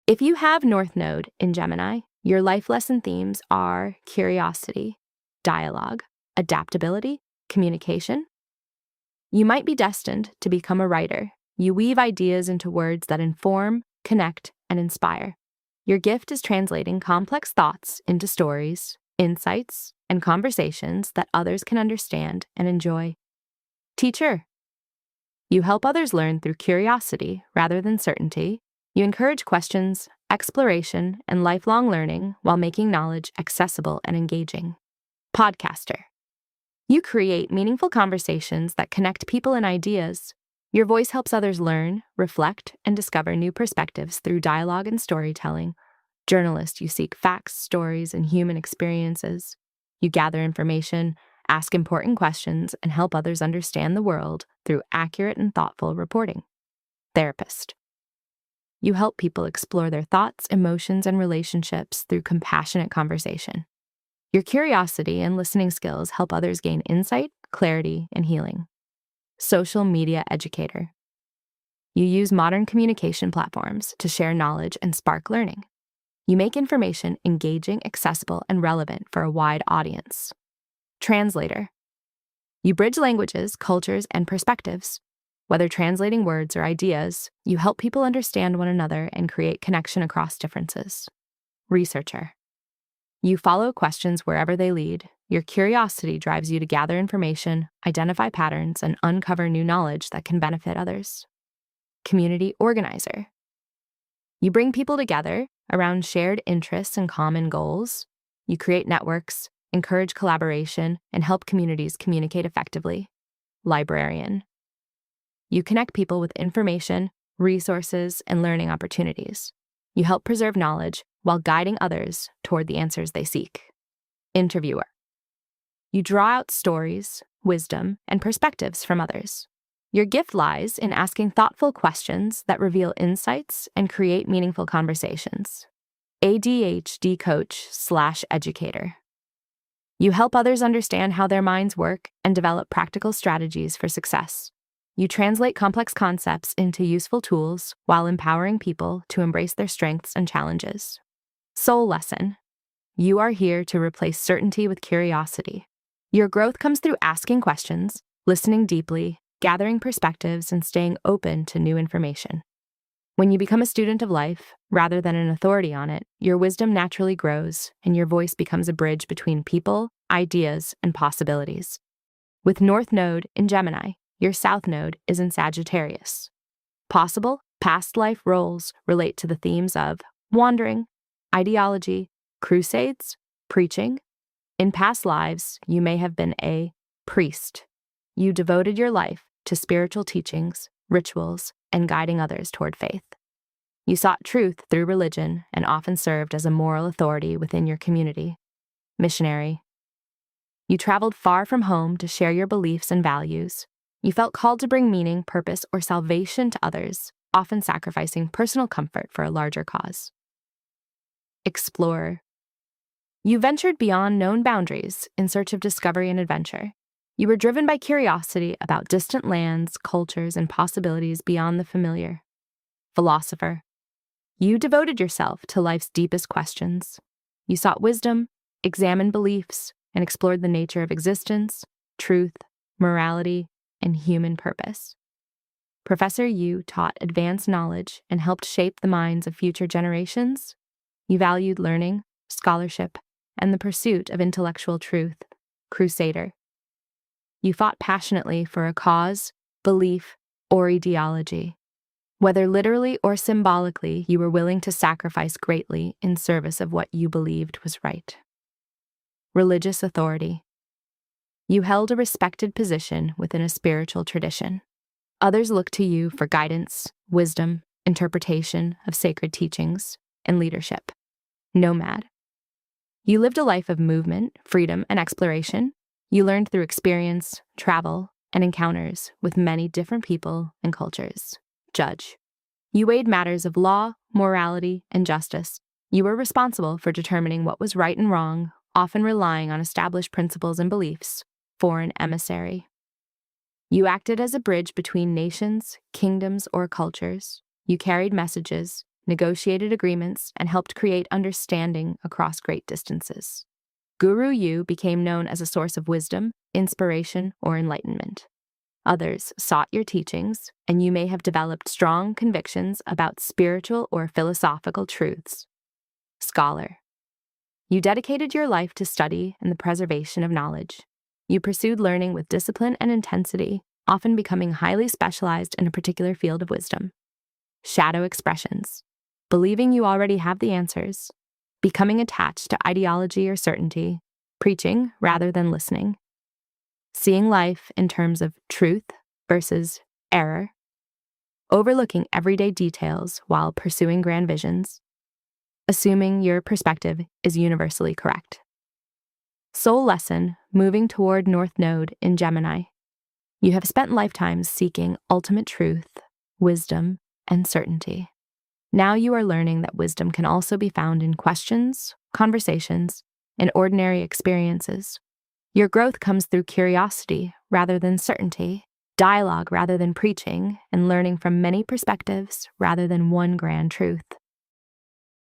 If you have North Node in Gemini, your life lesson themes are curiosity, dialogue, adaptability, communication. You might be destined to become a writer. You weave ideas into words that inform, connect, and inspire. Your gift is translating complex thoughts into stories, insights, and conversations that others can understand and enjoy. Teacher. You help others learn through curiosity rather than certainty. You encourage questions, exploration, and lifelong learning while making knowledge accessible and engaging. Podcaster. You create meaningful conversations that connect people and ideas. Your voice helps others learn, reflect, and discover new perspectives through dialogue and storytelling. Journalist, you seek facts, stories, and human experiences. You gather information, ask important questions, and help others understand the world through accurate and thoughtful reporting. Therapist. You help people explore their thoughts, emotions, and relationships through compassionate conversation. Your curiosity and listening skills help others gain insight, clarity, and healing. Social media educator. You use modern communication platforms to share knowledge and spark learning. You make information engaging, accessible, and relevant for a wide audience. Translator. You bridge languages, cultures, and perspectives. Whether translating words or ideas, you help people understand one another and create connection across differences. Researcher. You follow questions wherever they lead. Your curiosity drives you to gather information, identify patterns, and uncover new knowledge that can benefit others. Community organizer. You bring people together around shared interests and common goals. You create networks, encourage collaboration, and help communities communicate effectively. Librarian. You connect people with information, resources, and learning opportunities. You help preserve knowledge while guiding others toward the answers they seek. Interviewer. You draw out stories, wisdom, and perspectives from others. Your gift lies in asking thoughtful questions that reveal insights and create meaningful conversations. ADHD coach/educator. You help others understand how their minds work and develop practical strategies for success. You translate complex concepts into useful tools while empowering people to embrace their strengths and challenges. Soul lesson. You are here to replace certainty with curiosity. Your growth comes through asking questions, listening deeply, gathering perspectives, and staying open to new information. When you become a student of life, rather than an authority on it, your wisdom naturally grows, and your voice becomes a bridge between people, ideas, and possibilities. With North Node in Gemini, your South Node is in Sagittarius. Possible past life roles relate to the themes of wandering, ideology, crusades, preaching. In past lives, you may have been a priest. You devoted your life to spiritual teachings, rituals, and guiding others toward faith. You sought truth through religion and often served as a moral authority within your community. Missionary. You traveled far from home to share your beliefs and values. You felt called to bring meaning, purpose, or salvation to others, often sacrificing personal comfort for a larger cause. Explorer. You ventured beyond known boundaries in search of discovery and adventure. You were driven by curiosity about distant lands, cultures, and possibilities beyond the familiar. Philosopher. You devoted yourself to life's deepest questions. You sought wisdom, examined beliefs, and explored the nature of existence, truth, morality, and human purpose. Professor Yu taught advanced knowledge and helped shape the minds of future generations. You valued learning, scholarship, and the pursuit of intellectual truth. Crusader. You fought passionately for a cause, belief, or ideology. Whether literally or symbolically, you were willing to sacrifice greatly in service of what you believed was right. Religious authority. You held a respected position within a spiritual tradition. Others looked to you for guidance, wisdom, interpretation of sacred teachings, and leadership. Nomad. You lived a life of movement, freedom, and exploration. You learned through experience, travel, and encounters with many different people and cultures. Judge. You weighed matters of law, morality, and justice. You were responsible for determining what was right and wrong, often relying on established principles and beliefs. Foreign emissary. You acted as a bridge between nations, kingdoms, or cultures. You carried messages, negotiated agreements, and helped create understanding across great distances. Guru Yu became known as a source of wisdom, inspiration, or enlightenment. Others sought your teachings, and you may have developed strong convictions about spiritual or philosophical truths. Scholar. You dedicated your life to study and the preservation of knowledge. You pursued learning with discipline and intensity, often becoming highly specialized in a particular field of wisdom. Shadow expressions. Believing you already have the answers, becoming attached to ideology or certainty, preaching rather than listening. Seeing life in terms of truth versus error, overlooking everyday details while pursuing grand visions, assuming your perspective is universally correct. Soul lesson, moving toward North Node in Gemini. You have spent lifetimes seeking ultimate truth, wisdom, and certainty. Now you are learning that wisdom can also be found in questions, conversations, and ordinary experiences. Your growth comes through curiosity rather than certainty, dialogue rather than preaching, and learning from many perspectives rather than one grand truth.